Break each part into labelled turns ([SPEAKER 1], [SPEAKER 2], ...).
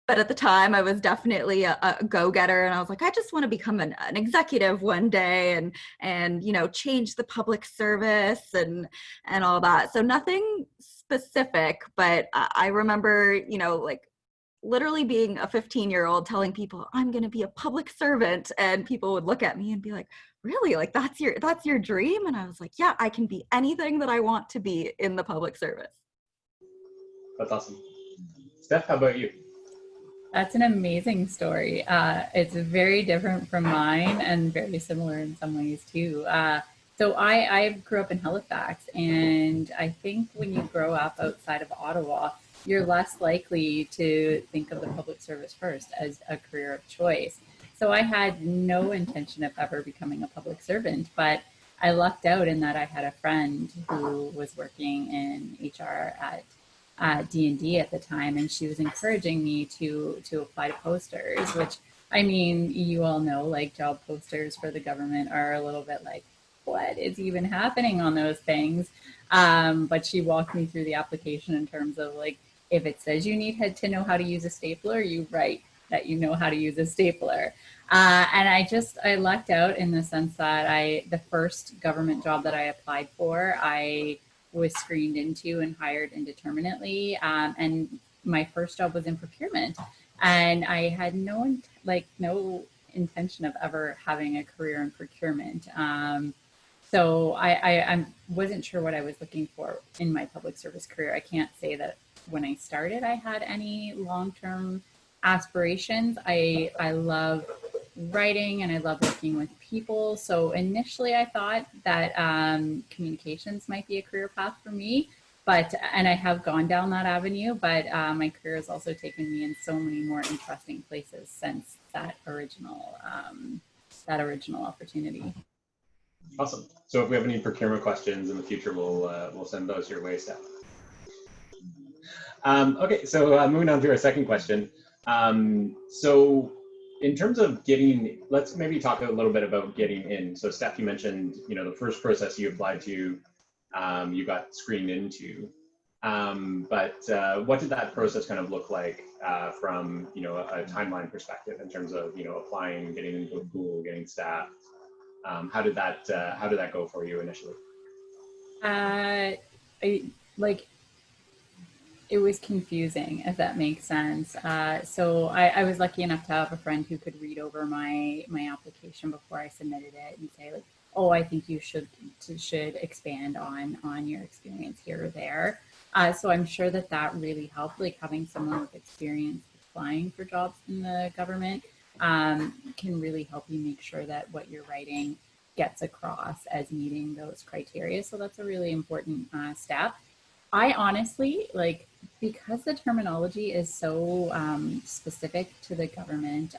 [SPEAKER 1] But at the time I was definitely a go-getter, and I was like, I just want to become an executive one day, and you know, change the public service and all that. So nothing specific, but I remember, you know, like literally being a 15-year-old telling people I'm going to be a public servant, and people would look at me and be like, really, like that's your dream? And I was like, yeah, I can be anything that I want to be in the public service.
[SPEAKER 2] That's awesome. Steph, how about you?
[SPEAKER 3] That's an amazing story. It's very different from mine and very similar in some ways too. So I grew up in Halifax, and I think when you grow up outside of Ottawa, you're less likely to think of the public service first as a career of choice. So I had no intention of ever becoming a public servant, but I lucked out in that I had a friend who was working in HR at D&D at the time, and she was encouraging me to apply to posters, which, I mean, you all know, like, job posters for the government are a little bit like, what is even happening on those things? But she walked me through the application in terms of, like, if it says you need to know how to use a stapler, you write that you know how to use a stapler. And I lucked out in the sense that the first government job that I applied for, I was screened into and hired indeterminately. And my first job was in procurement. And I had no intention of ever having a career in procurement. So I wasn't sure what I was looking for in my public service career. I can't say that when I started, I had any long-term aspirations. I love writing and I love working with people. So initially I thought that communications might be a career path for me, and I have gone down that avenue, but my career has also taken me in so many more interesting places since that original opportunity.
[SPEAKER 2] Awesome. So if we have any procurement questions in the future, we'll send those your way, Steph. Okay, so moving on to our second question. So in terms of let's maybe talk a little bit about getting in. So Steph, you mentioned, you know, the first process you applied to, you got screened into. But what did that process kind of look like from, you know, a timeline perspective in terms of, you know, applying, getting into a pool, getting staffed? How did that go for you initially?
[SPEAKER 3] It was confusing, if that makes sense. So I was lucky enough to have a friend who could read over my application before I submitted it and say, like, oh, I think you should expand on your experience here or there. So I'm sure that really helped, like having someone with experience applying for jobs in the government can really help you make sure that what you're writing gets across as meeting those criteria. So that's a really important step. I honestly, like, because the terminology is so specific to the government,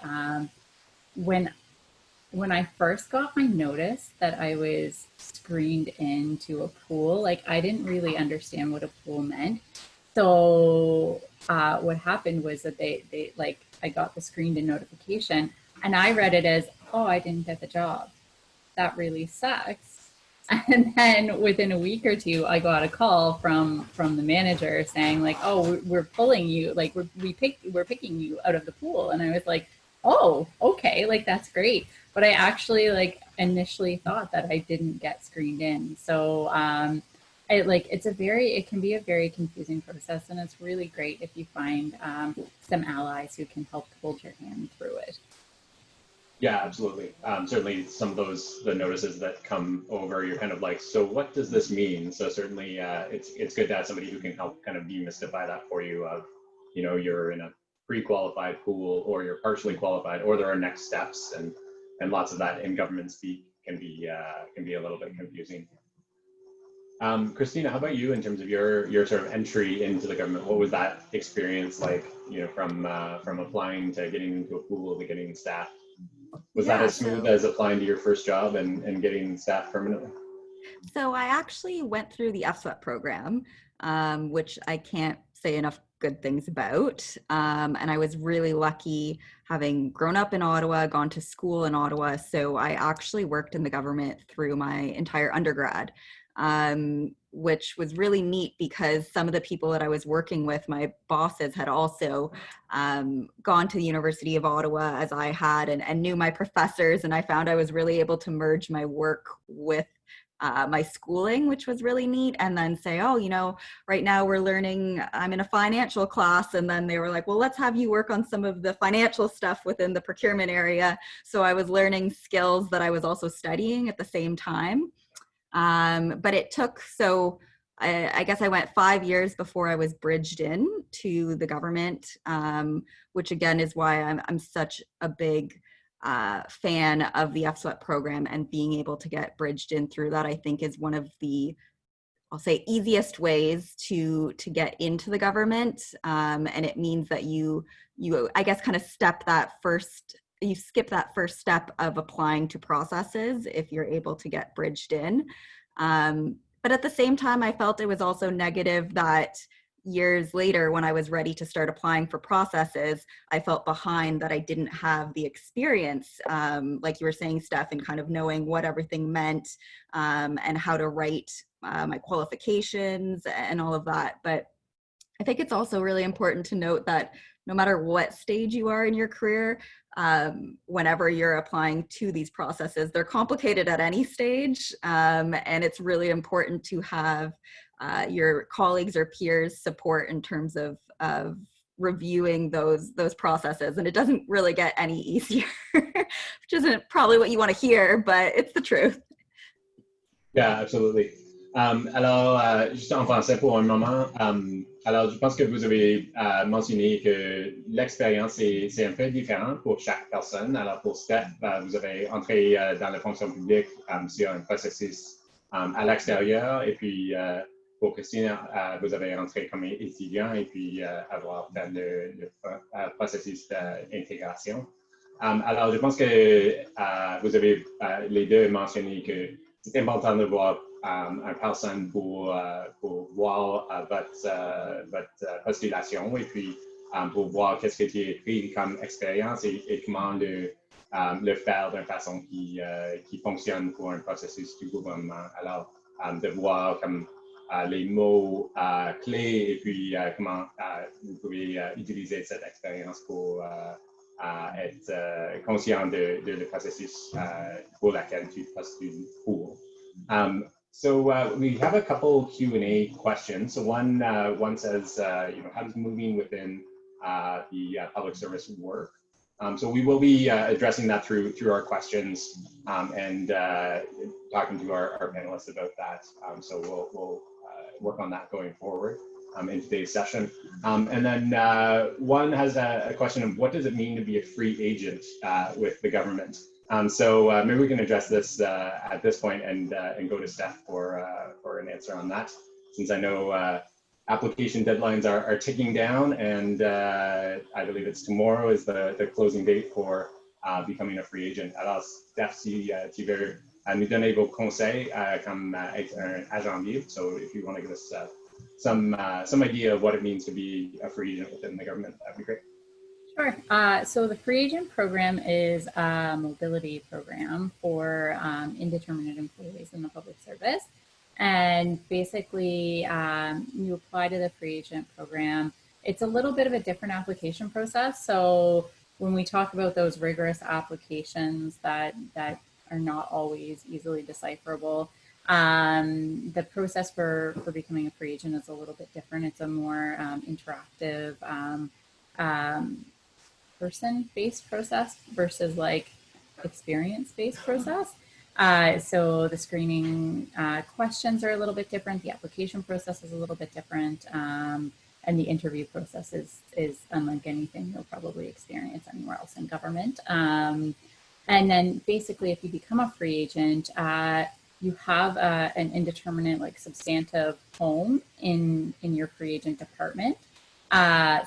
[SPEAKER 3] when I first got my notice that I was screened into a pool, like, I didn't really understand what a pool meant. So what happened was that I got the screened in notification, and I read it as, oh, I didn't get the job. That really sucks. And then within a week or two, I got a call from the manager saying, like, oh, we're pulling you, like we're picking you out of the pool. And I was like, oh, okay, like that's great. But I actually like initially thought that I didn't get screened in. So it can be a very confusing process, and it's really great if you find some allies who can help hold your hand through it.
[SPEAKER 2] Yeah, absolutely. Certainly some of the notices that come over, you're kind of like, so what does this mean? So certainly it's good to have somebody who can help kind of demystify that for you of, you know, you're in a pre-qualified pool, or you're partially qualified, or there are next steps, and lots of that in government speak can be a little bit confusing. Christina, how about you in terms of your sort of entry into the government? What was that experience like, you know, from applying to getting into a pool to getting staffed? Was that as smooth as applying to your first job and getting staffed permanently?
[SPEAKER 1] So I actually went through the FSWEP program, which I can't say enough good things about. And I was really lucky having grown up in Ottawa, gone to school in Ottawa. So I actually worked in the government through my entire undergrad. which was really neat because some of the people that I was working with, my bosses, had also gone to the University of Ottawa as I had, and knew my professors, and I found I was really able to merge my work with my schooling, which was really neat, and then say, oh, you know, right now we're learning, I'm in a financial class, and then they were like, well, let's have you work on some of the financial stuff within the procurement area. So I was learning skills that I was also studying at the same time. But it took, so I guess I went 5 years before I was bridged in to the government, which again is why I'm such a big fan of the FSWEP program, and being able to get bridged in through that, I think, is one of the, I'll say, easiest ways to get into the government. And it means that you I guess kind of skip that first step of applying to processes if you're able to get bridged in. But at the same time, I felt it was also negative that years later, when I was ready to start applying for processes, I felt behind, that I didn't have the experience, like you were saying, Steph, and kind of knowing what everything meant, and how to write my qualifications and all of that. But I think it's also really important to note that no matter what stage you are in your career, whenever you're applying to these processes, they're complicated at any stage. And it's really important to have your colleagues or peers support in terms of reviewing those processes. And it doesn't really get any easier, which isn't probably what you want to hear, but it's the truth.
[SPEAKER 2] Yeah, absolutely. Alors, juste en français pour un moment. Alors, je pense que vous avez mentionné que l'expérience, c'est un peu différent pour chaque personne. Alors, pour Steph, vous avez entré dans la fonction publique sur un processus à l'extérieur. Et puis, pour Christine, vous avez entré comme étudiant et puis avoir fait le processus d'intégration. Alors, je pense que vous avez les deux mentionné que c'est important de voir une personne pour voir votre postulation et puis pour voir qu'est-ce que tu as pris comme expérience et comment le faire d'une façon qui fonctionne pour un processus du gouvernement. Alors, de voir comme les mots clés et puis comment vous pouvez utiliser cette expérience pour être conscient de le processus pour lequel tu postules pour. So we have a couple Q&A questions. So one says, how does moving within the public service work? So we will be addressing that through our questions and talking to our panelists about that. So we'll work on that going forward in today's session. And then one has a question of what does it mean to be a free agent with the government? So maybe we can address this at this point and go to Steph for an answer on that, since I know application deadlines are ticking down, and I believe it's tomorrow is the closing date for becoming a free agent. Alors, Steph, si tu veux nous donner vos conseils comme être un agent libre, so if you want to give us some idea of what it means to be a free agent within the government, that'd be great.
[SPEAKER 3] Sure. So the free agent program is a mobility program for indeterminate employees in the public service. And basically, you apply to the free agent program. It's a little bit of a different application process. So when we talk about those rigorous applications that are not always easily decipherable, the process for becoming a free agent is a little bit different. It's a more interactive, person-based process versus like experience-based process. So the screening questions are a little bit different. The application process is a little bit different. And the interview process is unlike anything you'll probably experience anywhere else in government. And then basically, if you become a free agent, you have an indeterminate, like substantive home in your free agent department.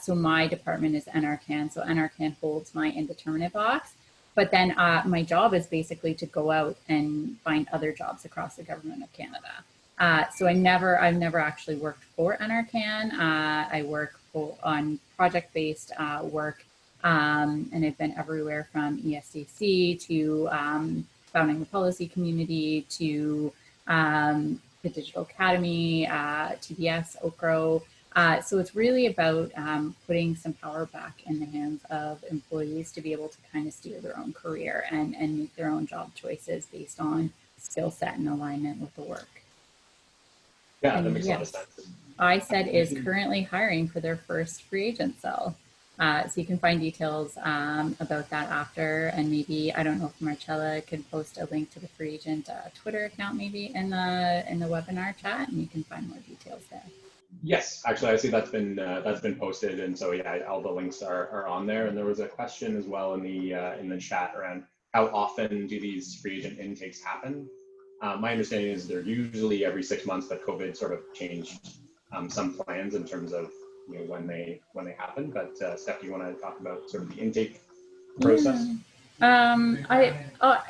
[SPEAKER 3] So my department is NRCan. So NRCan holds my indeterminate box. But then my job is basically to go out and find other jobs across the government of Canada. So I've never actually worked for NRCan. I work on project-based work, and I've been everywhere from ESDC to founding the policy community to the Digital Academy, TBS, OCRO. So it's really about putting some power back in the hands of employees to be able to kind of steer their own career and make their own job choices based on skill set and alignment with the work.
[SPEAKER 2] Yeah,
[SPEAKER 3] and
[SPEAKER 2] that makes a lot of sense.
[SPEAKER 3] ISED is currently hiring for their first free agent cell. So you can find details about that after, and maybe, I don't know if Marcella can post a link to the free agent Twitter account maybe in the webinar chat, and you can find more details there.
[SPEAKER 2] Yes, actually, I see that's been posted, and so yeah, all the links are on there. And there was a question as well in the chat around how often do these free agent intakes happen. My understanding is they're usually every 6 months, but COVID sort of changed some plans in terms of when they happen. But Steph, do you want to talk about sort of the intake process?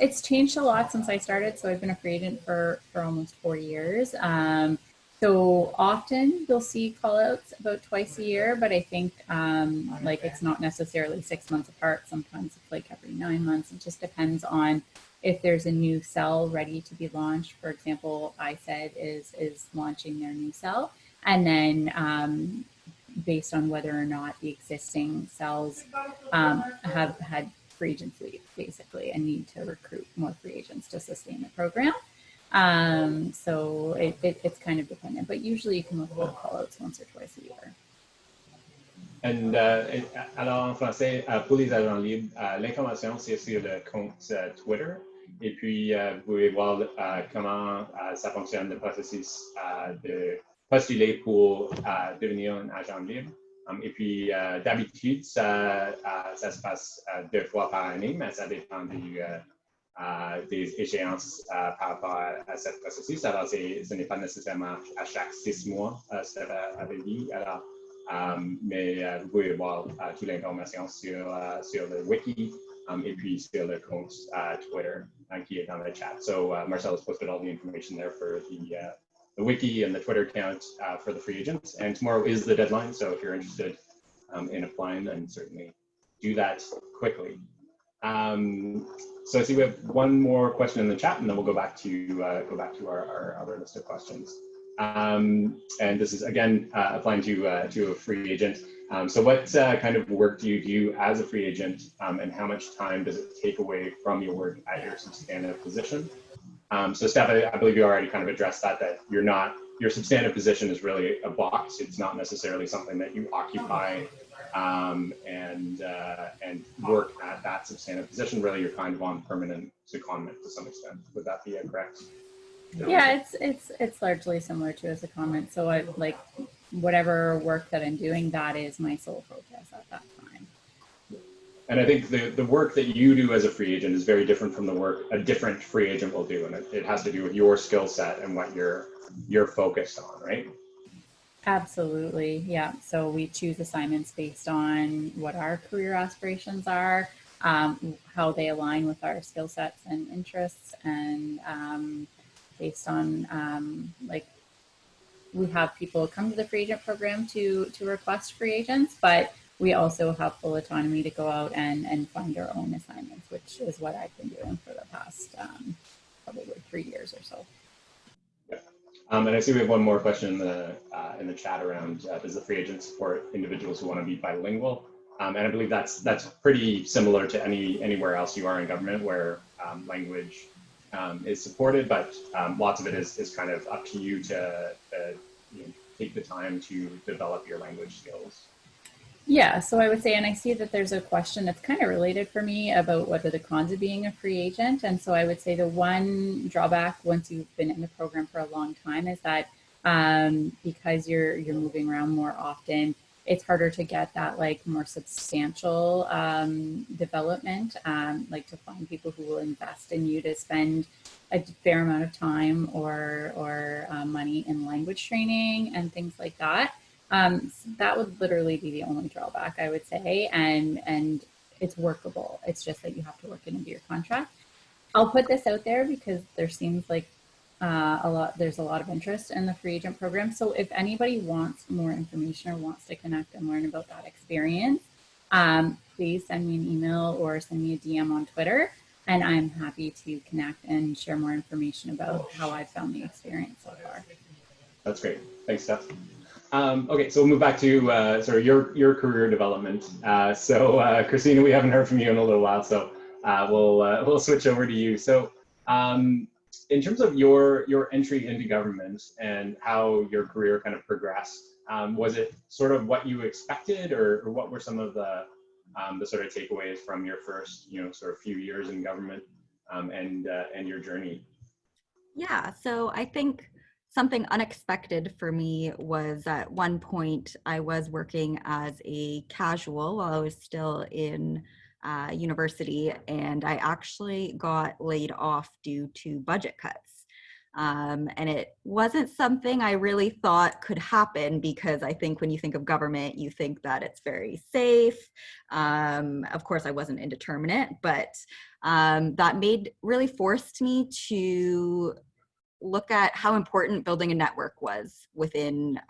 [SPEAKER 3] It's changed a lot since I started. So I've been a free agent for almost 4 years. So often you'll see callouts about twice a year, but I think like it's not necessarily 6 months apart. Sometimes it's like every 9 months. It just depends on if there's a new cell ready to be launched. For example, ISED is launching their new cell, and then based on whether or not the existing cells have had free agents leave, basically, and need to recruit more free agents to sustain the program. So it's kind of dependent, but usually you can look for callouts once or twice a year.
[SPEAKER 2] And alors en français, pour les agents libres, l'information c'est sur le compte Twitter. Et puis, vous pouvez voir comment ça fonctionne, le processus de postuler pour devenir un agent libre. Et puis, d'habitude, ça se passe 2 fois par année, mais ça dépend des échéances par rapport à ce processus. Alors, ce n'est pas nécessairement à chaque 6 mois, ça avait dit. Alors, mais vous pouvez voir toute l'information sur le wiki et puis sur le compte Twitter qui est dans le chat. So Marcel has posted all the information there for the wiki and the Twitter account for the free agents. And tomorrow is the deadline. So if you're interested in applying, then certainly do that quickly. So I see we have one more question in the chat, and then we'll go back to our other list of questions. And this is again applying to a free agent. So what kind of work do you do as a free agent, and how much time does it take away from your work at your substantive position? So Steph, I believe you already kind of addressed that your substantive position is really a box. It's not necessarily something that you occupy and work at that substantive position. Really, you're kind of on permanent secondment to some extent. Would that be correct?
[SPEAKER 3] Yeah, it's largely similar to a secondment. So I like whatever work that I'm doing, that is my sole focus at that time.
[SPEAKER 2] And I think the work that you do as a free agent is very different from the work a different free agent will do, and it has to do with your skill set and what you're focused on, right?
[SPEAKER 3] Absolutely, yeah. So we choose assignments based on what our career aspirations are, how they align with our skill sets and interests, and based on like we have people come to the free agent program to request free agents, but we also have full autonomy to go out and find our own assignments, which is what I've been doing for the past probably 3 years or so.
[SPEAKER 2] Yeah. And I see we have one more question in the chat around does the free agent support individuals who want to be bilingual? And I believe that's pretty similar to anywhere else you are in government where language is supported, but lots of it is kind of up to you to take the time to develop your language skills.
[SPEAKER 3] Yeah, so I would say, and I see that there's a question that's kind of related for me about what are the cons of being a free agent. And so I would say the one drawback once you've been in the program for a long time is that because you're moving around more often, it's harder to get that like more substantial development, like to find people who will invest in you to spend a fair amount of time or money in language training and things like that. That would literally be the only drawback, I would say, and it's workable. It's just that you have to work it into your contract. I'll put this out there because there seems like there's a lot of interest in the free agent program. So if anybody wants more information or wants to connect and learn about that experience, please send me an email or send me a DM on Twitter, And I'm happy to connect and share more information about how I've found the experience so far.
[SPEAKER 2] That's great. Thanks, Steph. Okay, so we'll move back to sort of your career development. Christina, we haven't heard from you in a little while, so we'll switch over to you. So in terms of your entry into government and how your career kind of progressed, was it sort of what you expected, or what were some of the sort of takeaways from your first, sort of few years in government, and your journey?
[SPEAKER 1] Yeah, so I think something unexpected for me was at one point I was working as a casual while I was still in university, and I actually got laid off due to budget cuts. And it wasn't something I really thought could happen, because I think when you think of government, you think that it's very safe. Of course, I wasn't indeterminate, but that really forced me to look at how important building a network was within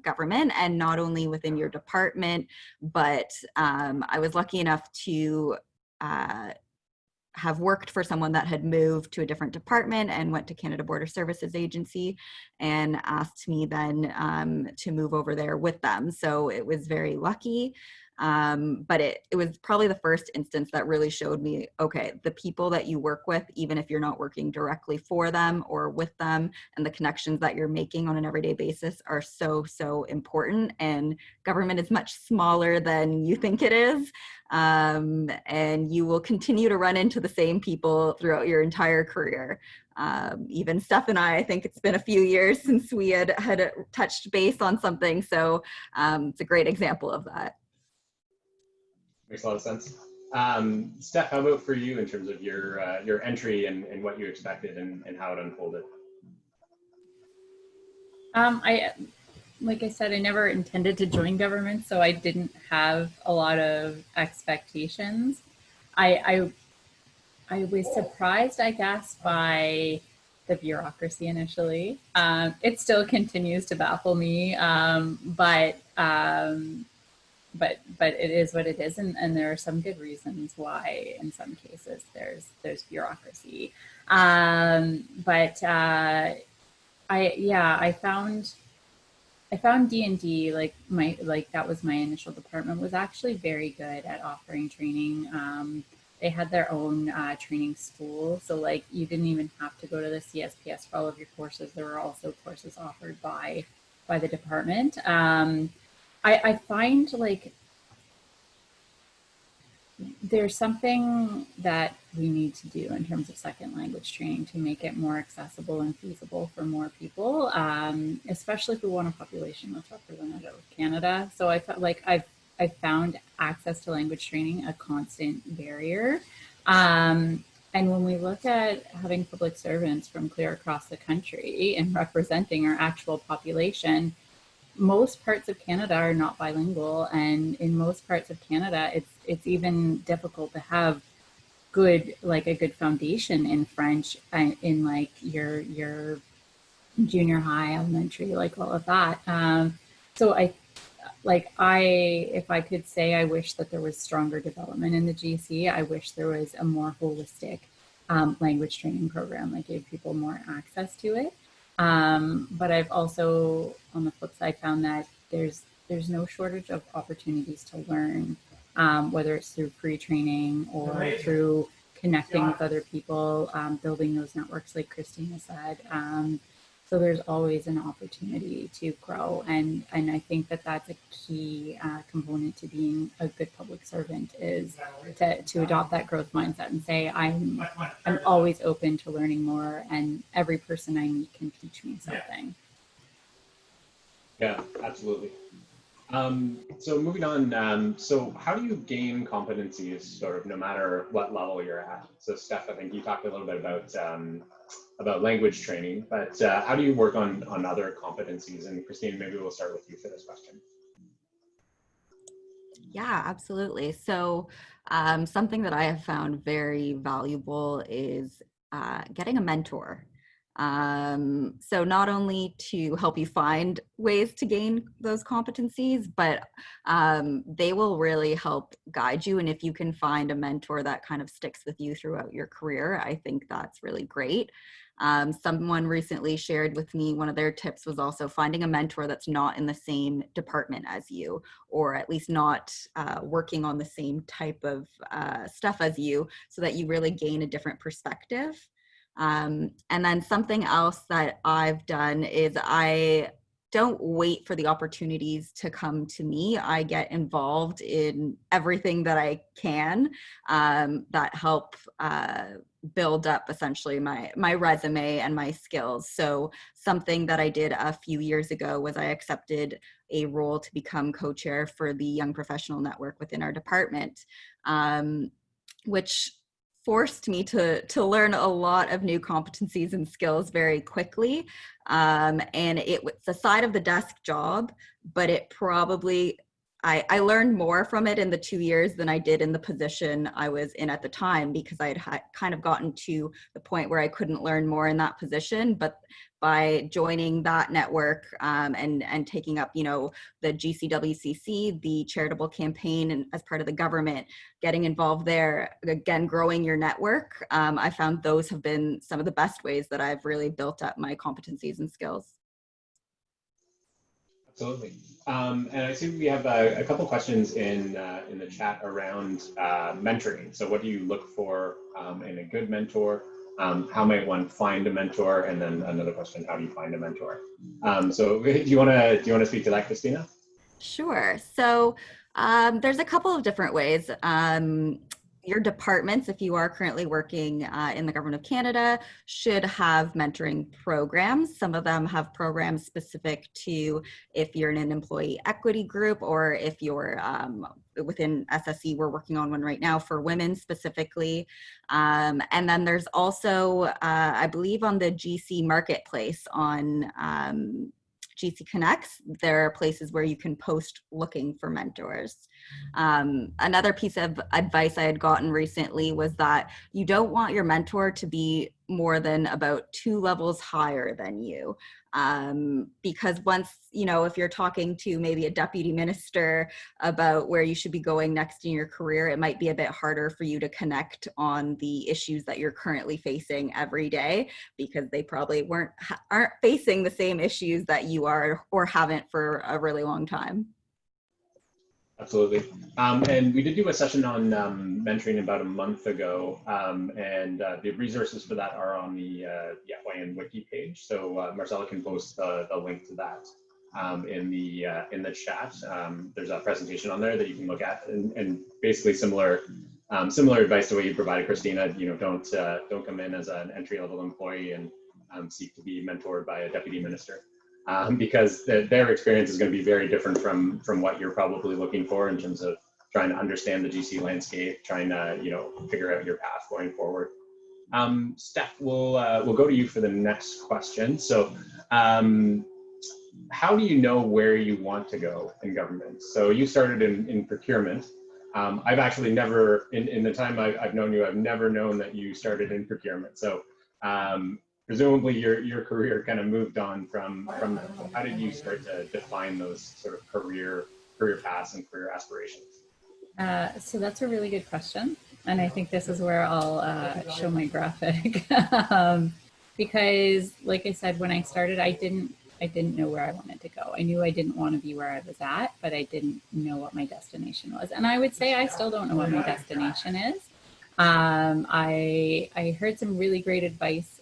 [SPEAKER 1] government, and not only within your department, but I was lucky enough to have worked for someone that had moved to a different department and went to Canada Border Services Agency, and asked me then to move over there with them. So it was very lucky. But it was probably the first instance that really showed me, okay, the people that you work with, even if you're not working directly for them or with them, and the connections that you're making on an everyday basis are so, so important. And government is much smaller than you think it is. And you will continue to run into the same people throughout your entire career. Even Steph and I think it's been a few years since we had touched base on something. So it's a great example of that.
[SPEAKER 2] Makes a lot of sense. Steph, how about for you in terms of your entry and what you expected and how it unfolded?
[SPEAKER 3] Like I said, I never intended to join government, so I didn't have a lot of expectations. I was surprised, I guess, by the bureaucracy initially. It still continues to baffle me, but it is what it is, and there are some good reasons why in some cases there's bureaucracy. I found D&D, like that was my initial department, was actually very good at offering training. They had their own training school, so like you didn't even have to go to the CSPS for all of your courses. There were also courses offered by the department. I find like there's something that we need to do in terms of second language training to make it more accessible and feasible for more people, especially if we want a population that's representative of Canada. So I felt like I've found access to language training a constant barrier. And when we look at having public servants from clear across the country and representing our actual population, most parts of Canada are not bilingual, and in most parts of Canada, it's even difficult to have a good foundation in French in like your junior high, elementary, like all of that. So if I could say, I wish that there was stronger development in the GC. I wish there was a more holistic language training program that gave people more access to it. But I've also, on the flip side, found that there's no shortage of opportunities to learn, whether it's through pre-training or through connecting with other people, building those networks like Christina said. So there's always an opportunity to grow. And I think that that's a key component to being a good public servant, is to adopt that growth mindset and say, I'm always open to learning more, and every person I meet can teach me something.
[SPEAKER 2] Yeah, absolutely. So moving on, so how do you gain competencies sort of no matter what level you're at? So Steph, I think you talked a little bit about language training, but how do you work on other competencies? And Christine, maybe we'll start with you for this question.
[SPEAKER 1] Yeah, absolutely. So something that I have found very valuable is getting a mentor. So not only to help you find ways to gain those competencies, but they will really help guide you. And if you can find a mentor that kind of sticks with you throughout your career, I think that's really great. Someone recently shared with me one of their tips was also finding a mentor that's not in the same department as you, or at least not working on the same type of stuff as you, so that you really gain a different perspective. And then something else that I've done is I don't wait for the opportunities to come to me. I get involved in everything that I can that help build up essentially my resume and my skills. So something that I did a few years ago was I accepted a role to become co-chair for the Young Professional Network within our department, which forced me to learn a lot of new competencies and skills very quickly. And it was a side of the desk job, but it probably, I learned more from it in the 2 years than I did in the position I was in at the time, because I had kind of gotten to the point where I couldn't learn more in that position. But by joining that network and taking up, the GCWCC, the charitable campaign, and as part of the government, getting involved there, again, growing your network, I found those have been some of the best ways that I've really built up my competencies and skills.
[SPEAKER 2] Absolutely. And I see we have a couple questions in the chat around mentoring. So what do you look for in a good mentor? How might one find a mentor? And then another question, how do you find a mentor? So do you want to speak to that, Christina?
[SPEAKER 1] Sure. So there's a couple of different ways. Your departments, if you are currently working in the Government of Canada, should have mentoring programs. Some of them have programs specific to if you're in an employee equity group, or if you're within SSE, we're working on one right now for women specifically. And then there's also, I believe on the GC Marketplace on GC Connects, there are places where you can post looking for mentors. Another piece of advice I had gotten recently was that you don't want your mentor to be more than about 2 levels higher than you. Because once, if you're talking to maybe a deputy minister about where you should be going next in your career, it might be a bit harder for you to connect on the issues that you're currently facing every day, because they probably aren't facing the same issues that you are, or haven't for a really long time.
[SPEAKER 2] Absolutely. And we did do a session on mentoring about a month ago, and the resources for that are on the FYN wiki page. So Marcella can post the link to that in the chat. There's a presentation on there that you can look at, and basically similar advice to what you provided, Christina. Don't come in as an entry-level employee and seek to be mentored by a deputy minister. Because their experience is going to be very different from what you're probably looking for in terms of trying to understand the GC landscape, trying to figure out your path going forward. Steph, we'll go to you for the next question. So, how do you know where you want to go in government? So you started in procurement. I've actually never, in the time I've known you, I've never known that you started in procurement. So. Presumably your career kind of moved on from that. So how did you start to define those sort of career paths and career aspirations?
[SPEAKER 3] So that's a really good question. And I think this is where I'll show my graphic. Because like I said, when I started, I didn't know where I wanted to go. I knew I didn't want to be where I was at, but I didn't know what my destination was. And I would say I still don't know what my destination is. I heard some really great advice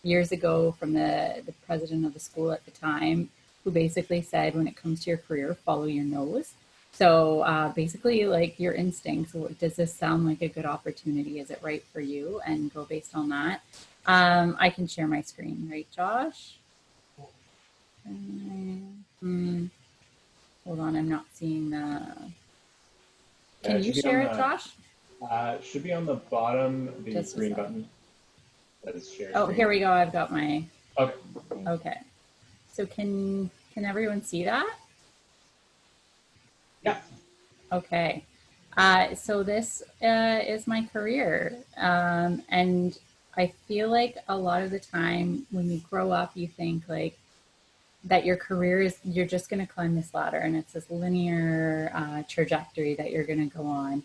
[SPEAKER 3] years ago from the president of the school at the time, who basically said, when it comes to your career, follow your nose. So basically, like your instincts. Does this sound like a good opportunity? Is it right for you? And go based on that. I can share my screen, right, Josh? Hold on, I'm not seeing the. Can you share it, Josh?
[SPEAKER 2] Should be on the bottom, the green button that is shared.
[SPEAKER 3] Oh, here we go. I've got my.
[SPEAKER 2] Okay.
[SPEAKER 3] Okay. So can everyone see that?
[SPEAKER 2] Yeah.
[SPEAKER 3] Okay. So this is my career, and I feel like a lot of the time when you grow up, you think like that your career is, you're just going to climb this ladder and it's this linear trajectory that you're going to go on.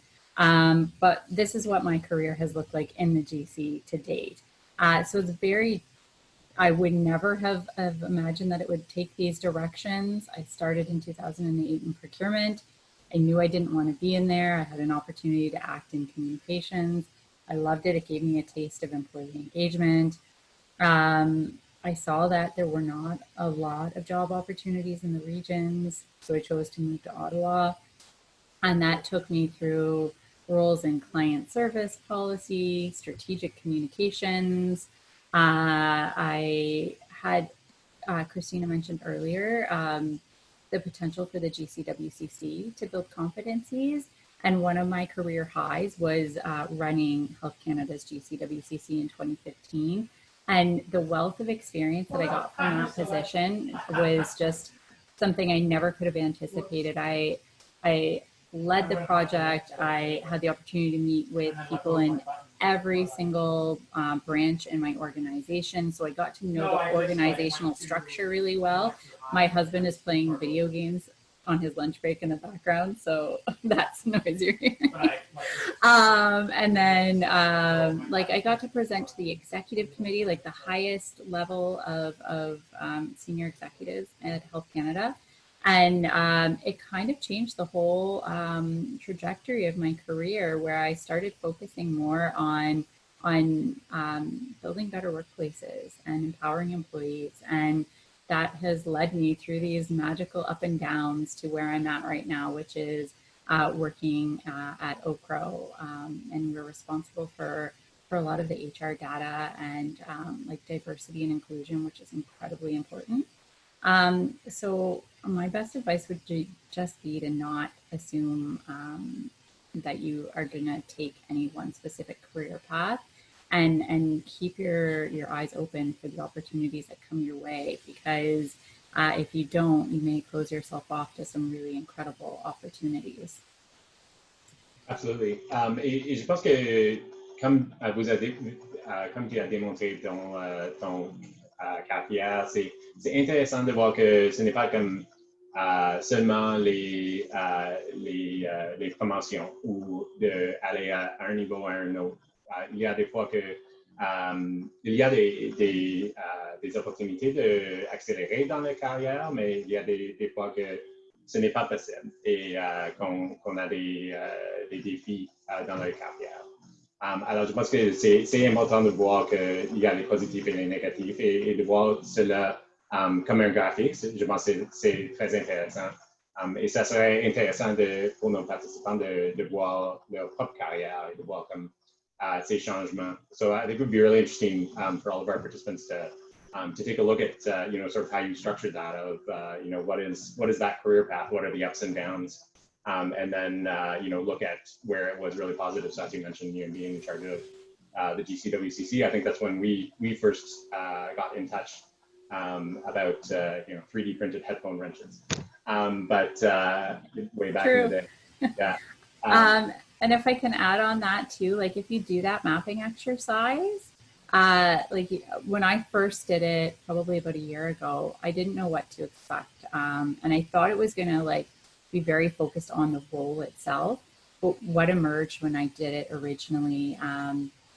[SPEAKER 3] But this is what my career has looked like in the GC to date. So it's very, I would never have imagined that it would take these directions. I started in 2008 in procurement. I knew I didn't want to be in there. I had an opportunity to act in communications. I loved it. It gave me a taste of employee engagement. I saw that there were not a lot of job opportunities in the regions, so I chose to move to Ottawa. And that took me through roles in client service policy, strategic communications. I had, Christina mentioned earlier, the potential for the GCWCC to build competencies. And one of my career highs was running Health Canada's GCWCC in 2015. And the wealth of experience that I got from that position was just something I never could have anticipated. I led the project. I had the opportunity to meet with people in every single branch in my organization. So I got to know the organizational structure really well. My husband is playing video games on his lunch break in the background, so that's noise you're hearing. And then like I got to present to the executive committee, like the highest level of senior executives at Health Canada. And it kind of changed the whole trajectory of my career, where I started focusing more on building better workplaces and empowering employees. And that has led me through these magical up and downs to where I'm at right now, which is working at OCRO. And we're responsible for a lot of the HR data and like diversity and inclusion, which is incredibly important. So my best advice would just be to not assume that you are going to take any one specific career path, and keep your eyes open for the opportunities that come your way, because if you don't, you may close yourself off to some really incredible opportunities.
[SPEAKER 2] Absolutely. Et je pense que comme vous avez, comme tu as démontré ton carrière, c'est intéressant de voir que ce n'est pas comme seulement les promotions ou d'aller à un niveau à un autre. Il y a des fois que il y a des opportunités d'accélérer dans la carrière, mais il y a des fois que ce n'est pas possible et qu'on a des défis dans la carrière. Alors, je pense que c'est important de voir qu'il y a les positifs et les négatifs et de voir cela comme un graphique. Je pense que c'est très intéressant. Et ça serait intéressant pour nos participants de voir leur propre carrière et de voir comme ces changements. So I think it would be really interesting for all of our participants to take a look at sort of how you structured that of what is that career path, what are the ups and downs, and then look at where it was really positive. So as you mentioned, being in charge of the GCWCC, I think that's when we first got in touch about 3D printed headphone wrenches, but way back in the day. Yeah.
[SPEAKER 3] And if I can add on that too, like if you do that mapping exercise, like when I first did it probably about a year ago, I didn't know what to expect. And I thought it was going to like be very focused on the role itself. But what emerged when I did it originally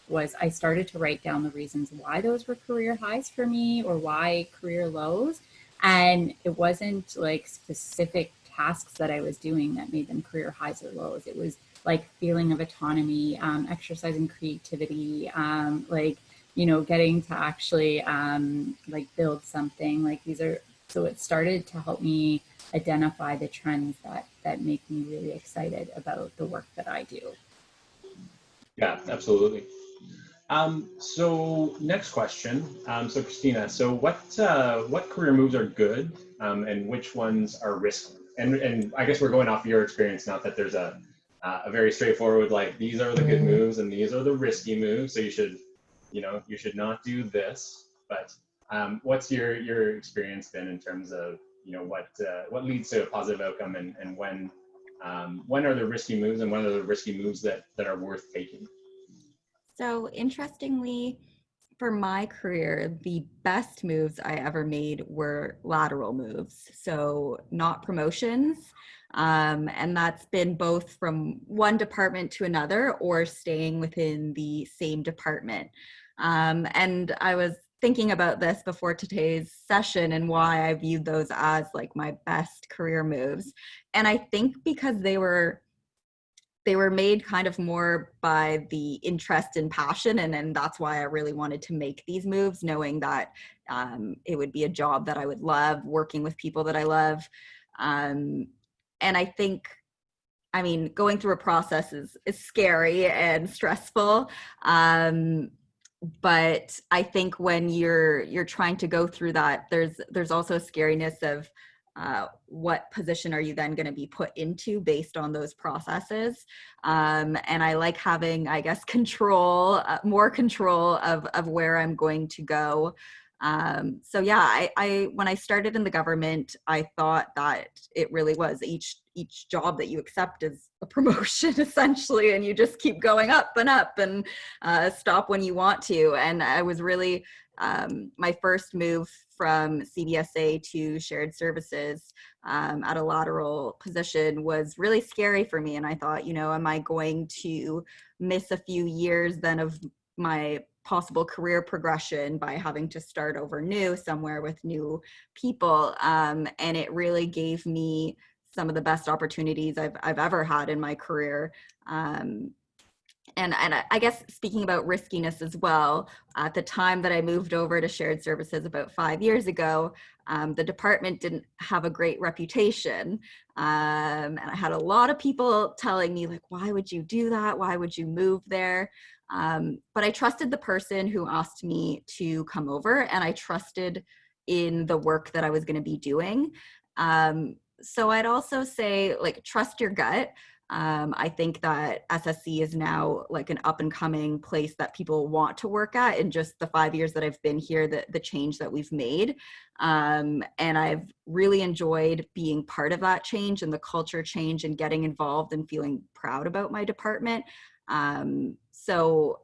[SPEAKER 3] was I started to write down the reasons why those were career highs for me or why career lows. And it wasn't like specific tasks that I was doing that made them career highs or lows. It was like feeling of autonomy, exercising creativity, like, getting to actually like build something. Like these are, so it started to help me identify the trends that make me really excited about the work that I do.
[SPEAKER 2] Yeah, absolutely. So next question. So Christina, so what career moves are good and which ones are risky? And I guess we're going off your experience, not that there's a very straightforward, like these are the good moves and these are the risky moves. So you should not do this, but what's your experience been in terms of, what leads to a positive outcome and when are the risky moves and when are the risky moves that are worth taking?
[SPEAKER 1] So interestingly, for my career, the best moves I ever made were lateral moves, so not promotions. And that's been both from one department to another or staying within the same department. And I was thinking about this before today's session and why I viewed those as like my best career moves. And I think because they were made kind of more by the interest and passion, and that's why I really wanted to make these moves, knowing that it would be a job that I would love, working with people that I love. And I think, I mean, going through a process is scary and stressful. But I think when you're trying to go through that, there's also a scariness of what position are you then going to be put into based on those processes. And I like having, I guess, control, more control of where I'm going to go. So yeah, I when I started in the government, I thought that it really was each job that you accept is a promotion essentially, and you just keep going up and stop when you want to. And I was really, my first move from CBSA to shared services at a lateral position was really scary for me. And I thought, you know, am I going to miss a few years then of my possible career progression by having to start over new somewhere with new people? And it really gave me some of the best opportunities I've ever had in my career. And I guess speaking about riskiness as well, at the time that I moved over to shared services about 5 years ago, the department didn't have a great reputation. And I had a lot of people telling me like, why would you do that? Why would you move there? But I trusted the person who asked me to come over, and I trusted in the work that I was going to be doing. So I'd also say, like, trust your gut. I think that SSC is now like an up and coming place that people want to work at. In just the 5 years that I've been here, the change that we've made. And I've really enjoyed being part of that change and the culture change and getting involved and feeling proud about my department. So,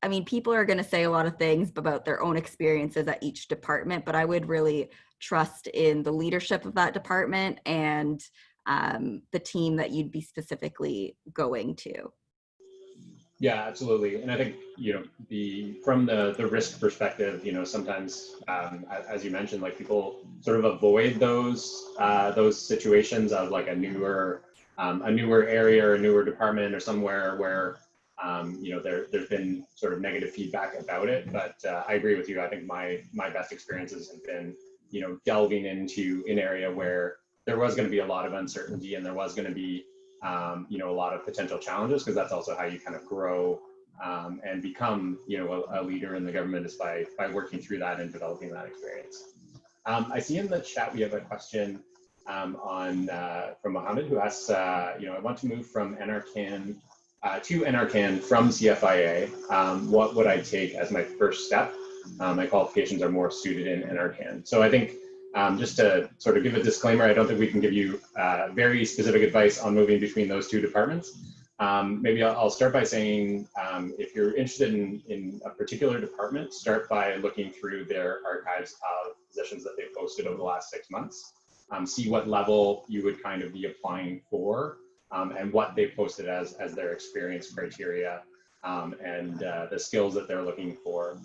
[SPEAKER 1] I mean, people are going to say a lot of things about their own experiences at each department, but I would really trust in the leadership of that department and the team that you'd be specifically going to.
[SPEAKER 2] Yeah, absolutely. And I think, you know, from the risk perspective, you know, sometimes, as you mentioned, like people sort of avoid those situations of like a newer area or a newer department or somewhere where, you know, there's been sort of negative feedback about it. But I agree with you. I think my best experiences have been, you know, delving into an area where there was going to be a lot of uncertainty and there was going to be, you know, a lot of potential challenges, because that's also how you kind of grow and become, you know, a leader in the government, is by working through that and developing that experience. I see in the chat we have a question from Mohammed, who asks, you know, I want to move from NRCan to NRCan from CFIA. What would I take as my first step? My qualifications are more suited in NRCan. So I think, just to sort of give a disclaimer, I don't think we can give you very specific advice on moving between those two departments. Maybe I'll start by saying, if you're interested in a particular department, start by looking through their archives of positions that they've posted over the last 6 months. See what level you would kind of be applying for, and what they've posted as their experience criteria, and the skills that they're looking for,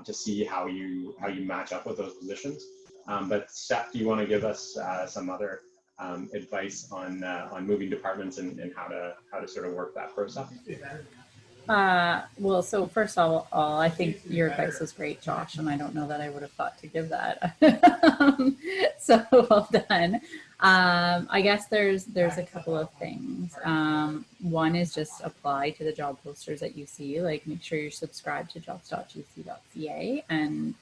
[SPEAKER 2] to see how you match up with those positions. But Steph, do you want to give us some other advice on moving departments and how to sort of work that process?
[SPEAKER 3] Well, so first of all, I think your advice was great, Josh, and I don't know that I would have thought to give that. So well done. I guess there's a couple of things. One is just apply to the job posters that you see, like make sure you're subscribed to jobs.gc.ca and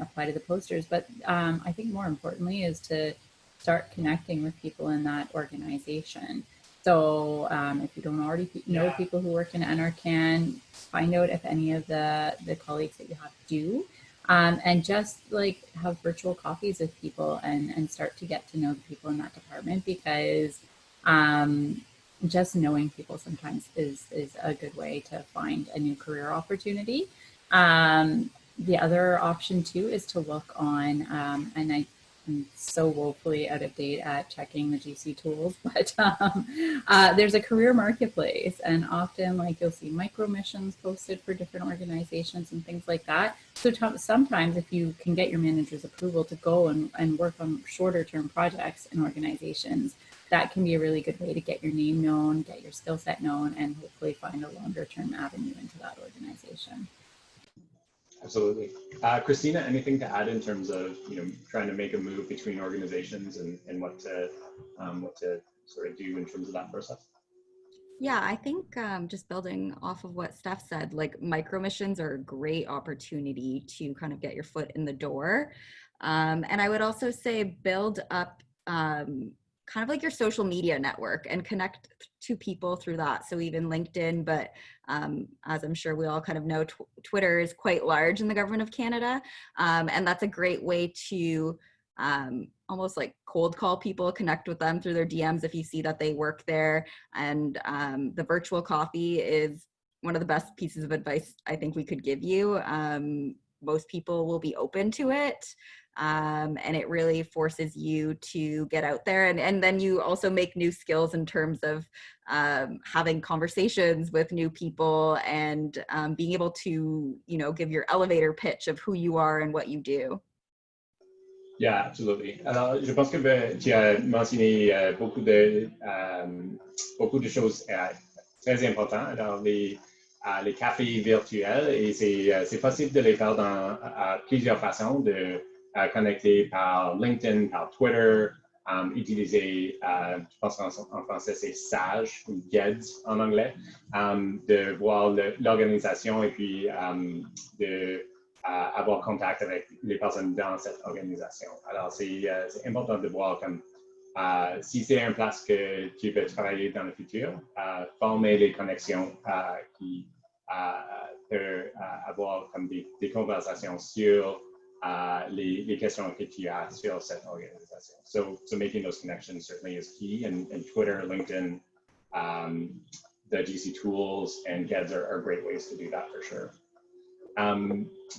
[SPEAKER 3] apply to the posters. But I think more importantly is to start connecting with people in that organization. So if you don't already know people who work in NRCan, find out if any of the colleagues that you have do, and just like have virtual coffees with people and start to get to know the people in that department, because just knowing people sometimes is a good way to find a new career opportunity. The other option too is to look on, and I'm so woefully out of date at checking the GC tools, but there's a career marketplace, and often like you'll see micro missions posted for different organizations and things like that. So sometimes if you can get your manager's approval to go and work on shorter term projects in organizations, that can be a really good way to get your name known, get your skill set known, and hopefully find a longer term avenue into that organization.
[SPEAKER 2] Absolutely. Christina, anything to add in terms of, trying to make a move between organizations and what to sort of do in terms of that process?
[SPEAKER 1] Yeah, I think just building off of what Steph said, like micro missions are a great opportunity to kind of get your foot in the door. And I would also say build up kind of like your social media network and connect to people through that. So even LinkedIn, but as I'm sure we all kind of know, Twitter is quite large in the government of Canada. And that's a great way to almost like cold call people, connect with them through their DMs if you see that they work there. And the virtual coffee is one of the best pieces of advice I think we could give you. Most people will be open to it. And it really forces you to get out there, and then you also make new skills in terms of having conversations with new people and being able to, give your elevator pitch of who you are and what you do.
[SPEAKER 2] Yeah, absolutely. Alors, je pense que tu as mentionné beaucoup de choses très importantes. Alors, les cafés virtuels, et c'est possible de les faire dans plusieurs façons, de connecter par LinkedIn, par Twitter, utiliser, je pense en français c'est Sage ou GEDS en anglais, de voir l'organisation et puis de avoir contact avec les personnes dans cette organisation. Alors, c'est important de voir comme si c'est un place que tu veux travailler dans le futur, former les connexions qui peuvent avoir comme des conversations sur les questions que tu as sur cette organisation. So making those connections certainly is key, and Twitter, LinkedIn, the GC tools and GEDS are great ways to do that for sure.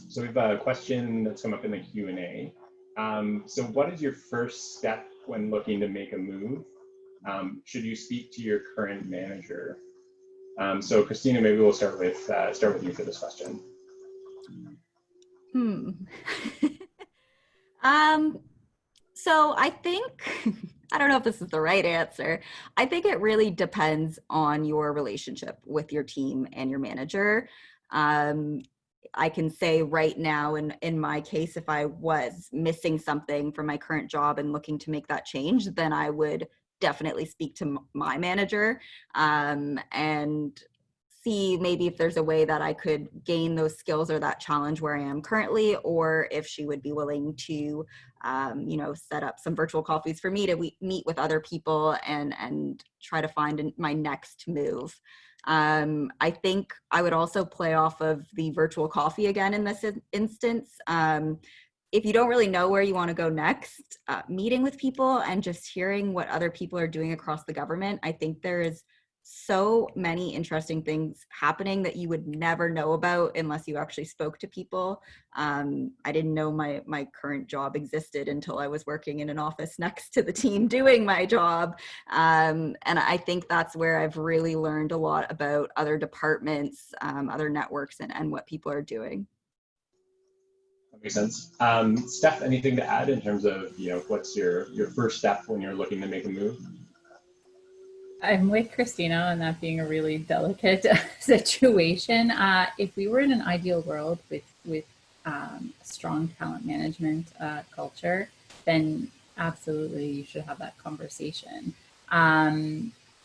[SPEAKER 2] So we have a question that's come up in the Q&A. So what is your first step when looking to make a move? Should you speak to your current manager? So Christina, maybe we'll start with you for this question.
[SPEAKER 1] So I think, I don't know if this is the right answer. I think it really depends on your relationship with your team and your manager. I can say right now, in my case, if I was missing something from my current job and looking to make that change, then I would definitely speak to my manager and see maybe if there's a way that I could gain those skills or that challenge where I am currently, or if she would be willing to, set up some virtual coffees for me to meet with other people and try to find my next move. I think I would also play off of the virtual coffee again in this instance. If you don't really know where you want to go next, meeting with people and just hearing what other people are doing across the government, I think there is so many interesting things happening that you would never know about unless you actually spoke to people. I didn't know my current job existed until I was working in an office next to the team doing my job. And I think that's where I've really learned a lot about other departments, other networks, and what people are doing.
[SPEAKER 2] That makes sense. Steph, anything to add in terms of, what's your first step when you're looking to make a move?
[SPEAKER 3] I'm with Christina on that being a really delicate situation. If we were in an ideal world with strong talent management culture, then absolutely you should have that conversation.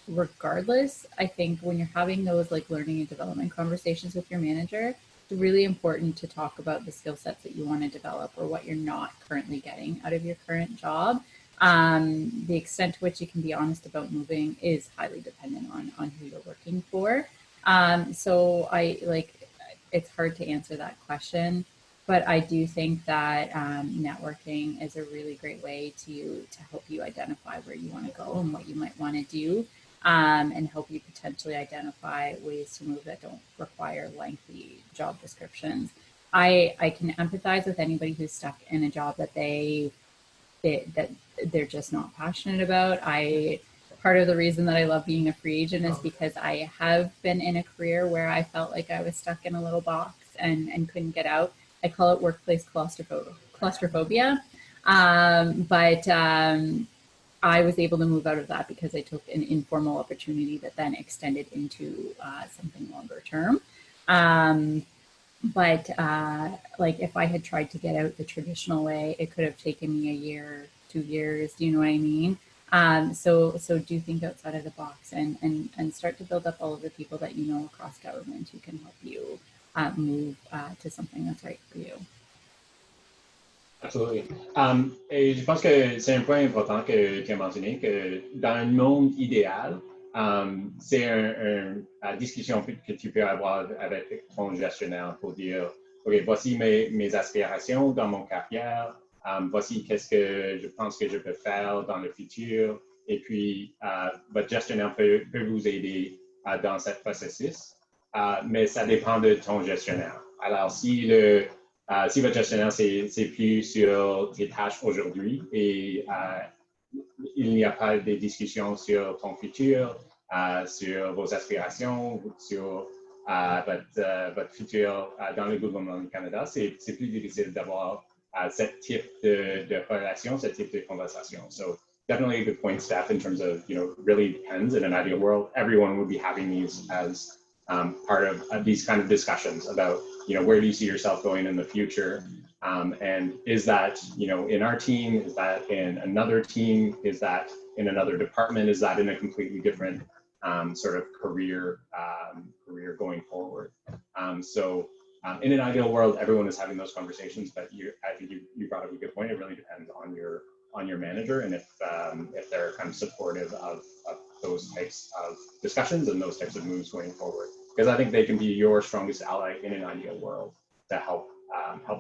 [SPEAKER 3] Regardless, I think when you're having those like learning and development conversations with your manager, it's really important to talk about the skill sets that you want to develop or what you're not currently getting out of your current job. The extent to which you can be honest about moving is highly dependent on who you're working for. So it's hard to answer that question, but I do think that networking is a really great way to help you identify where you want to go and what you might want to do, and help you potentially identify ways to move that don't require lengthy job descriptions. I can empathize with anybody who's stuck in a job that that they're just not passionate about. Part of the reason that I love being a free agent is because I have been in a career where I felt like I was stuck in a little box and couldn't get out. I call it workplace claustrophobia. But I was able to move out of that because I took an informal opportunity that then extended into something longer term. But like if I had tried to get out the traditional way, it could have taken me a year, 2 years. Do you know what I mean? So do think outside of the box and start to build up all of the people that you know across government who can help you move to something that's right for you.
[SPEAKER 2] Absolument. Et je pense que c'est un point important que tu as mentionné, que dans un monde idéal, c'est une discussion que tu peux avoir avec ton gestionnaire pour dire, OK, voici mes aspirations dans mon carrière, voici qu'est-ce que je pense que je peux faire dans le futur, et puis votre gestionnaire peut vous aider dans ce processus, mais ça dépend de ton gestionnaire. Alors, si votre gestionnaire, c'est plus sur tes tâches aujourd'hui et il n'y a pas de discussion sur ton futur, sur vos aspirations, sur votre futur dans le gouvernement du Canada, c'est plus difficile d'avoir ce type de relation, ce type de conversation. So definitely a good point, Steph, in terms of, really depends. In an ideal world, everyone would be having these as part of these kind of discussions about, where do you see yourself going in the future? And is that, in our team? Is that in another team? Is that in another department? Is that in a completely different sort of career going forward? So in an ideal world, everyone is having those conversations, but I think you brought up a good point. It really depends on your manager and if they're kind of supportive of those types of discussions and those types of moves going forward. Because I think they can be your strongest ally in an ideal world to help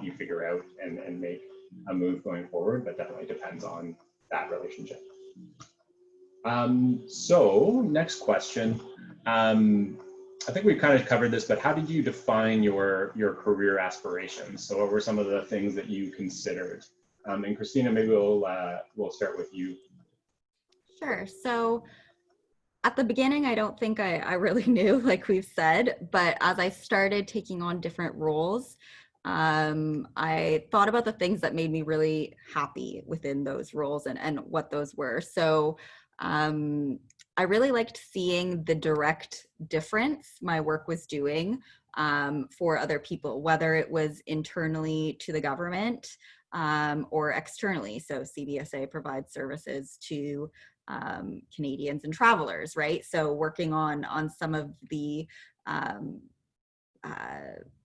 [SPEAKER 2] you figure out and make a move going forward, but definitely depends on that relationship. So next question. I think we've kind of covered this, but how did you define your career aspirations? So what were some of the things that you considered? And Christina, maybe we'll start with you.
[SPEAKER 1] Sure. So at the beginning, I don't think I really knew, like we've said, but as I started taking on different roles, I thought about the things that made me really happy within those roles and what those were. So I really liked seeing the direct difference my work was doing for other people, whether it was internally to the government or externally. So CBSA provides services to Canadians and travelers, right? So working on some of the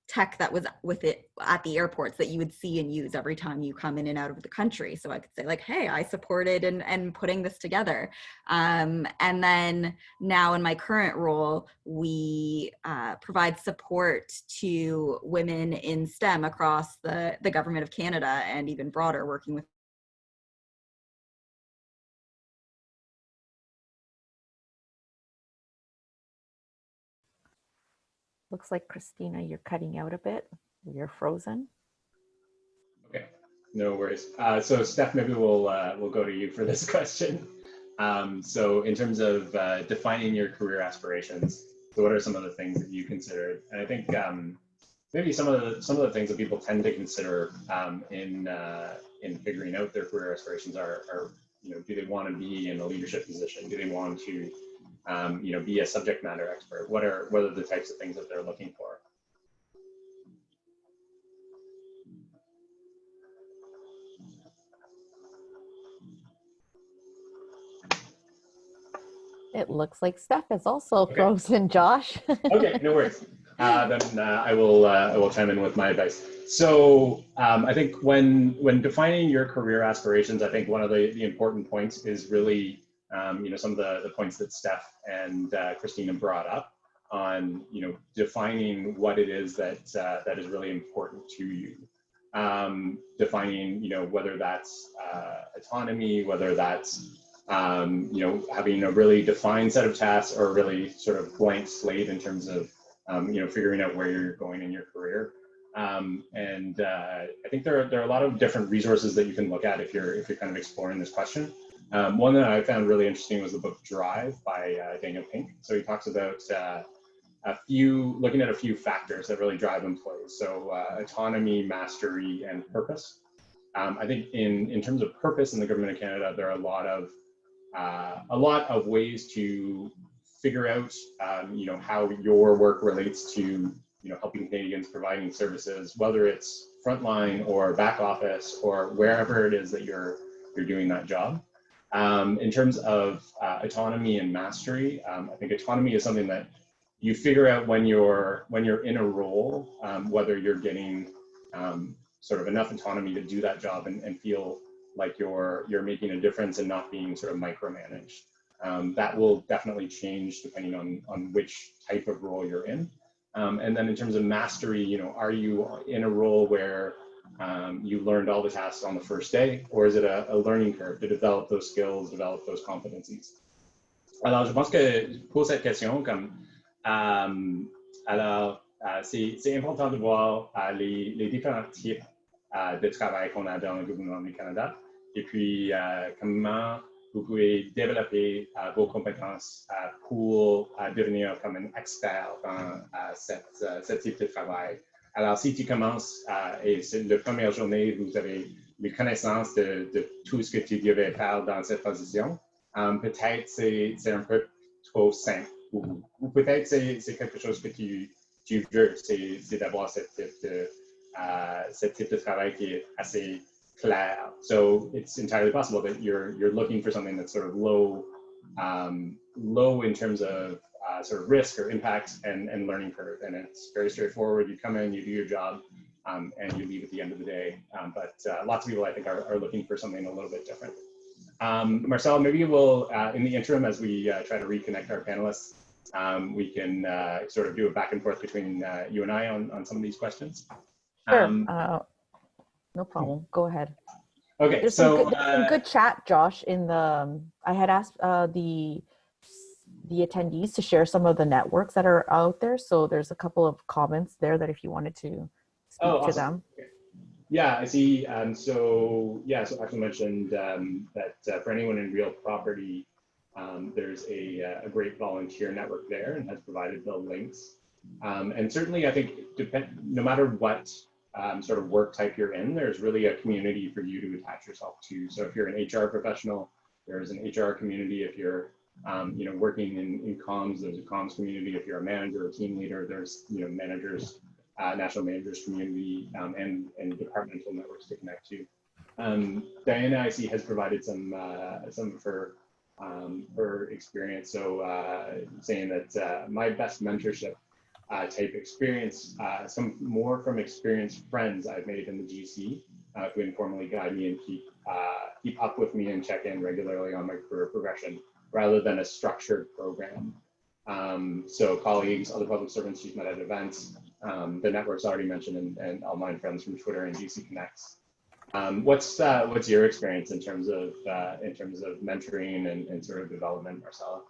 [SPEAKER 1] tech that was with it at the airports that you would see and use every time you come in and out of the country. So I could say like, hey, I supported and putting this together. And then now in my current role, we provide support to women in STEM across the government of Canada and even broader, working with
[SPEAKER 4] Looks like, Christina, you're cutting out a bit. You're frozen.
[SPEAKER 2] Okay, no worries. So Steph, maybe we'll go to you for this question. So in terms of defining your career aspirations, so what are some of the things that you considered? And I think maybe some of the things that people tend to consider in figuring out their career aspirations are do they want to be in a leadership position? Do they want to be a subject matter expert? What are the types of things that they're looking for?
[SPEAKER 4] It looks like Steph is also frozen, Josh.
[SPEAKER 2] Okay, no worries. Then I will chime in with my advice. So I think when defining your career aspirations, I think one of the important points is really some of the points that Steph and Christina brought up on defining what it is that is really important to you. Defining whether that's autonomy, whether that's having a really defined set of tasks or a really sort of blank slate in terms of figuring out where you're going in your career. I think there are a lot of different resources that you can look at if you're kind of exploring this question. One that I found really interesting was the book Drive by Daniel Pink. So he talks about looking at a few factors that really drive employees. So autonomy, mastery, and purpose. I think in terms of purpose in the government of Canada, there are a lot of ways to figure out, how your work relates to, helping Canadians, providing services, whether it's frontline or back office or wherever it is that you're doing that job. In terms of autonomy and mastery, I think autonomy is something that you figure out when you're in a role, whether you're getting sort of enough autonomy to do that job and feel like you're making a difference and not being sort of micromanaged. That will definitely change depending on which type of role you're in. And then in terms of mastery, are you in a role where you learned all the tasks on the first day, or is it a learning curve to develop those skills, develop those competencies? Alors, je pense que pour cette question, c'est important de voir les différents types de travail qu'on a dans le gouvernement du Canada, et puis comment vous pouvez développer vos compétences pour devenir comme un expert dans ce type de travail. Alors, si tu commences et c'est la première journée, vous avez les connaissances de tout ce que tu devais faire dans cette position, peut-être c'est un peu trop simple pour vous. Ou peut-être c'est quelque chose que tu veux, c'est d'avoir ce type de travail qui est assez clair. So it's entirely possible that you're looking for something that's sort of low in terms of sort of risk or impact and learning curve. And it's very straightforward. You come in, you do your job, and you leave at the end of the day. But lots of people, I think, are looking for something a little bit different. Marcel, maybe we'll, in the interim, as we try to reconnect our panelists, we can sort of do a back and forth between you and I on some of these questions.
[SPEAKER 4] Sure. No problem. Go ahead.
[SPEAKER 2] Okay.
[SPEAKER 4] There's
[SPEAKER 2] so
[SPEAKER 4] some good chat, Josh. In the I had asked the attendees to share some of the networks that are out there. So there's a couple of comments there that if you wanted to speak
[SPEAKER 2] awesome.
[SPEAKER 4] to them.
[SPEAKER 2] Okay. Yeah, I see. So Axel mentioned that for anyone in real property, there's a great volunteer network there and has provided the links. And certainly, I think no matter what sort of work type you're in, there's really a community for you to attach yourself to. So if you're an HR professional, there's an HR community. If you're working in comms, there's a comms community. If you're a manager or team leader, there's managers, national managers community, and departmental networks to connect to. Diana, I see, has provided some of her experience. So saying that my best mentorship type experience, some more from experienced friends I've made in the GC who informally guide me and keep up with me and check in regularly on my career progression rather than a structured program. So colleagues, other public servants she's met at events, the networks already mentioned, and online friends from Twitter and GC Connects. What's your experience in terms of mentoring and sort of development, Marcella?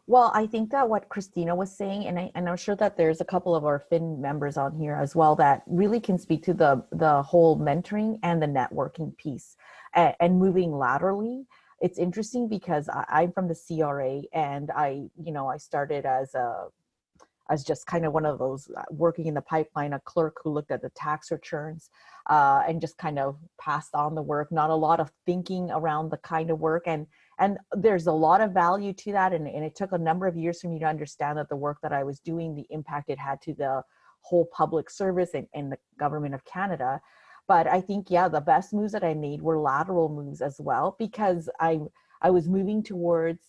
[SPEAKER 4] Well, I think that what Christina was saying, and I'm sure that there's a couple of our FYN members on here as well that really can speak to the whole mentoring and the networking piece and moving laterally. It's interesting because I'm from the CRA, and I started as just kind of one of those working in the pipeline, a clerk who looked at the tax returns and just kind of passed on the work, not a lot of thinking around the kind of work. And there's a lot of value to that. And it took a number of years for me to understand that the work that I was doing, the impact it had to the whole public service and the government of Canada. But I think, yeah, the best moves that I made were lateral moves as well, because I was moving towards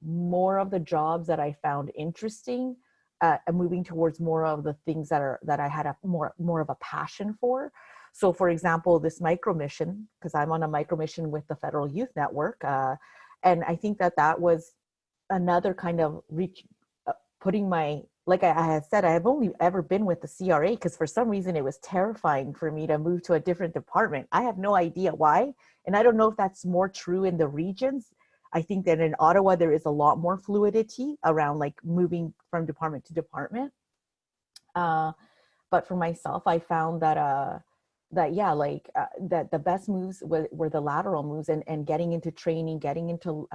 [SPEAKER 4] more of the jobs that I found interesting, and moving towards more of the things that I had more of a passion for. So for example, this micro mission, because I'm on a micro mission with the Federal Youth Network. And I think that was another kind of putting like I had said, I have only ever been with the CRA because for some reason it was terrifying for me to move to a different department. I have no idea why. And I don't know if that's more true in the regions. I think that in Ottawa, there is a lot more fluidity around like moving from department to department. But but for myself, I found that yeah, like that the best moves were the lateral moves, and getting into training, getting into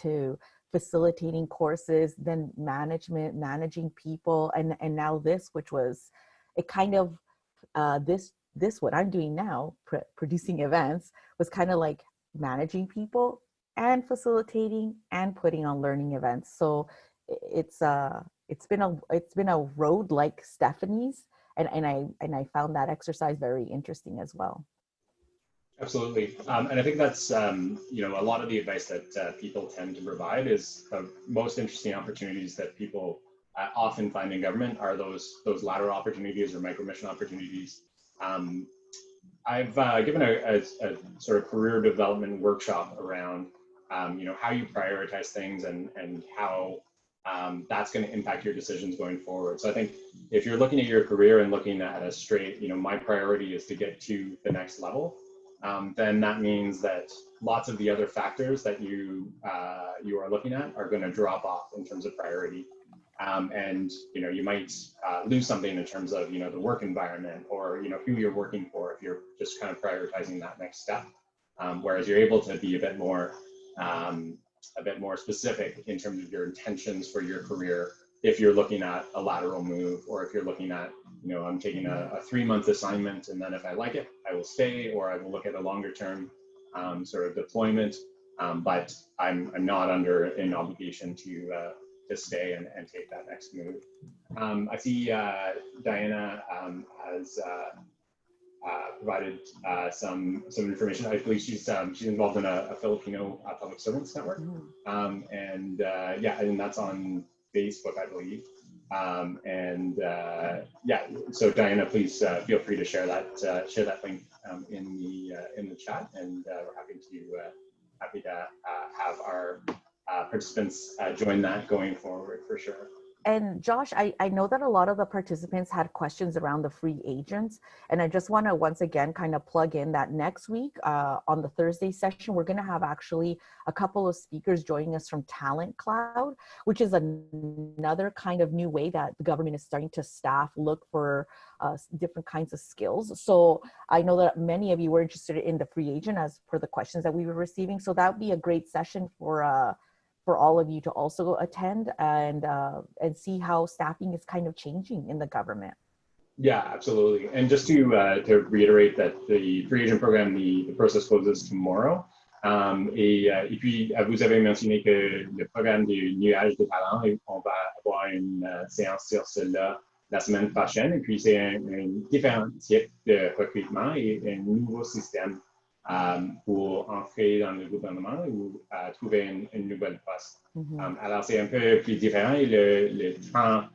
[SPEAKER 4] to facilitating courses, then management, managing people, and now this, which was it kind of this what I'm doing now, producing events, was kind of like managing people and facilitating and putting on learning events. So it's been a road like Stephanie's, and I found that exercise very interesting as well.
[SPEAKER 2] Absolutely. And I think that's, you know, a lot of the advice that people tend to provide is the most interesting opportunities that people often find in government are those lateral opportunities or micro-mission opportunities. I've given a sort of career development workshop around, you know, how you prioritize things and how that's going to impact your decisions going forward. So I think if you're looking at your career and looking at a straight, you know, my priority is to get to the next level, then that means that lots of the other factors that you are looking at are going to drop off in terms of priority. And, you know, you might lose something in terms of, you know, the work environment or, you know, who you're working for if you're just kind of prioritizing that next step. Whereas you're able to be a bit more specific in terms of your intentions for your career if you're looking at a lateral move, or if you're looking at, you know, I'm taking a 3-month assignment, and then if I like it, I will stay, or I will look at a longer term sort of deployment, but I'm not under an obligation to stay and take that next move. I see Diana has provided some information. I believe she's involved in a Filipino public servants network, and yeah, and that's on Facebook, I believe. Yeah, so Diana, please feel free to share that link in the chat, and we're happy to have our participants join that going forward for sure.
[SPEAKER 4] And Josh, I know that a lot of the participants had questions around the free agents, and I just want to once again kind of plug in that next week on the Thursday session, we're going to have actually a couple of speakers joining us from Talent Cloud, which is another kind of new way that the government is starting to staff, look for different kinds of skills. So I know that many of you were interested in the free agent as per the questions that we were receiving. So that would be a great session for all of you to also attend and see how staffing is kind of changing in the government.
[SPEAKER 2] Yeah, absolutely. And just to reiterate that the free agent program, the process closes tomorrow. Et puis, vous avez mentionné que le programme du nuage de talent, on va avoir une séance sur cela la semaine prochaine. Et puis, c'est un différent type de recrutement et un nouveau système pour entrer dans le gouvernement ou trouver une nouvelle poste. Alors, c'est un peu plus différent et le temps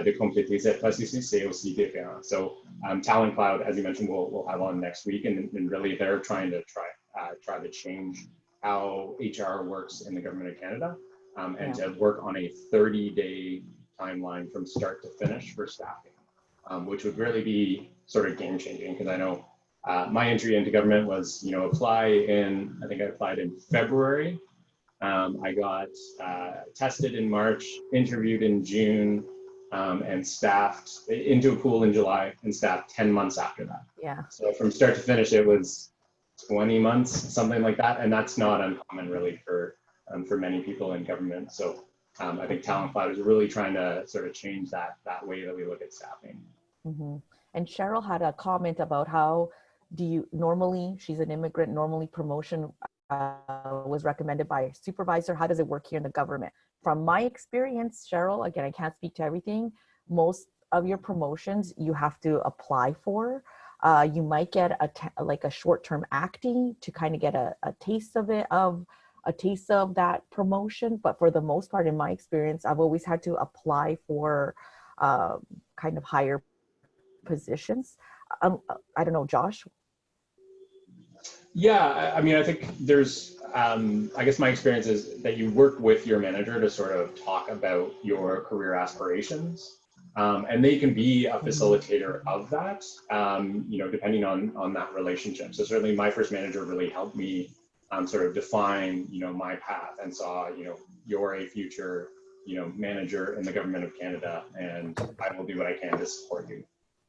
[SPEAKER 2] de compléter cette processus, c'est aussi différent. So, Talent Cloud, as you mentioned, we'll have on next week, and really they're trying to try to change how HR works in the government of Canada, and to work on a 30-day timeline from start to finish for staffing, which would really be sort of game-changing, because I know my entry into government was, you know, I think I applied in February. I got tested in March, interviewed in June, and staffed into a pool in July and staffed 10 months after that.
[SPEAKER 4] Yeah.
[SPEAKER 2] So from start to finish, it was 20 months, something like that. And that's not uncommon really for many people in government. So I think Talent Cloud is really trying to sort of change that way that we look at staffing.
[SPEAKER 4] And Cheryl had a comment about how she's an immigrant, normally promotion was recommended by a supervisor. How does it work here in the government? From my experience, Cheryl, again, I can't speak to everything. Most of your promotions you have to apply for. You might get like a short-term acting to kind of get a taste of that promotion. But for the most part, in my experience, I've always had to apply for kind of higher positions. I don't know, Josh.
[SPEAKER 2] Yeah, I mean, I think there's, I guess my experience is that you work with your manager to sort of talk about your career aspirations, and they can be a facilitator of that, you know, depending on that relationship. So certainly my first manager really helped me sort of define, you know, my path, and saw, you know, you're a future, you know, manager in the government of Canada, and I will do what I can to support you.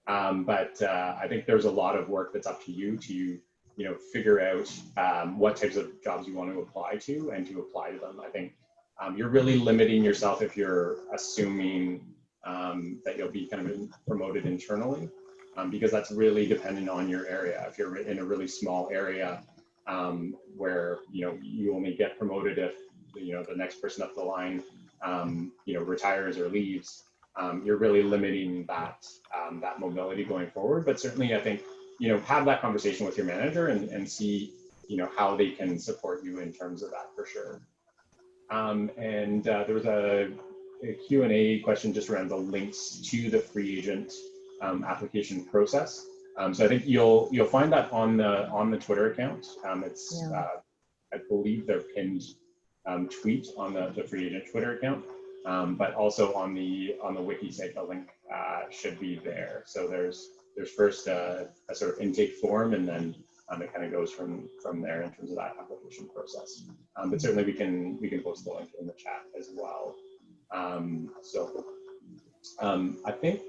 [SPEAKER 2] But I think there's a lot of work that's up to you to, figure out what types of jobs you want to apply to and to apply to them. I think you're really limiting yourself if you're assuming that you'll be kind of promoted internally, because that's really dependent on your area. If you're in a really small area where you only get promoted if the next person up the line retires or leaves, you're really limiting that that mobility going forward. But certainly, I think have that conversation with your manager and see how they can support you in terms of that for sure. And there was a Q&A question just around the links to the free agent application process. So I think you'll find that on the Twitter account. It's I believe their pinned tweet on the free agent Twitter account, but also on the wiki site, the link should be there. So there's first a sort of intake form, and then it kind of goes from there in terms of that application process. But certainly we can post the link in the chat as well. I think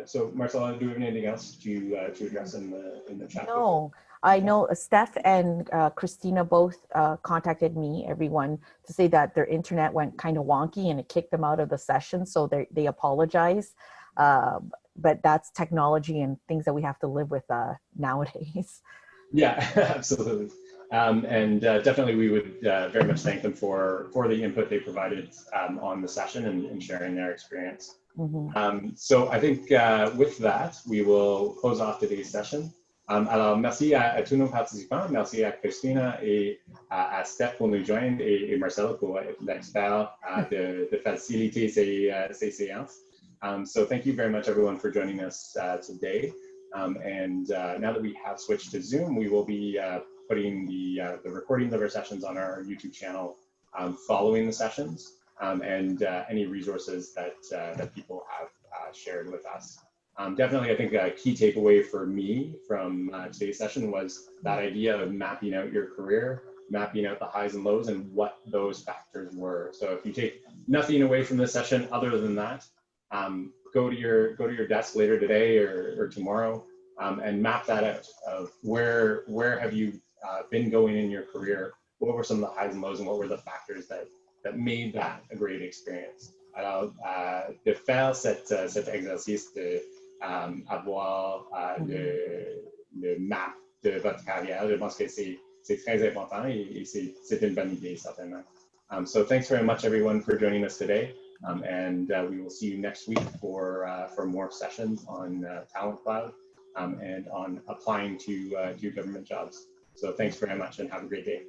[SPEAKER 2] so. Marcella, do we have anything else to address in the chat?
[SPEAKER 4] No, I know Steph and Christina both contacted me, everyone, to say that their internet went kind of wonky and it kicked them out of the session. So they apologize. But that's technology and things that we have to live with nowadays.
[SPEAKER 2] Yeah, absolutely. And definitely we would very much thank them for the input they provided on the session and sharing their experience.
[SPEAKER 4] Mm-hmm.
[SPEAKER 2] So I think with that, we will close off today's session. Alors, merci à tous nos participants, merci à Christina et à Steph pour nous joindre et Marcella pour être l'expert de faciliter ces séances. So thank you very much, everyone, for joining us today. And now that we have switched to Zoom, we will be putting the recordings of our sessions on our YouTube channel following the sessions, and any resources that people have shared with us. Definitely, I think a key takeaway for me from today's session was that idea of mapping out your career, mapping out the highs and lows and what those factors were. So if you take nothing away from this session other than that, go to your desk later today or tomorrow and map that out of where have you been going in your career, what were some of the highs and lows, and what were the factors that made that a great experience. Alors, de faire cet exercice de avoir le map de votre carrière, je pense que c'est très important et c'est une bonne idée certainement. So thanks very much, everyone, for joining us today. And we will see you next week for more sessions on Talent Cloud and on applying to government jobs. So thanks very much and have a great day.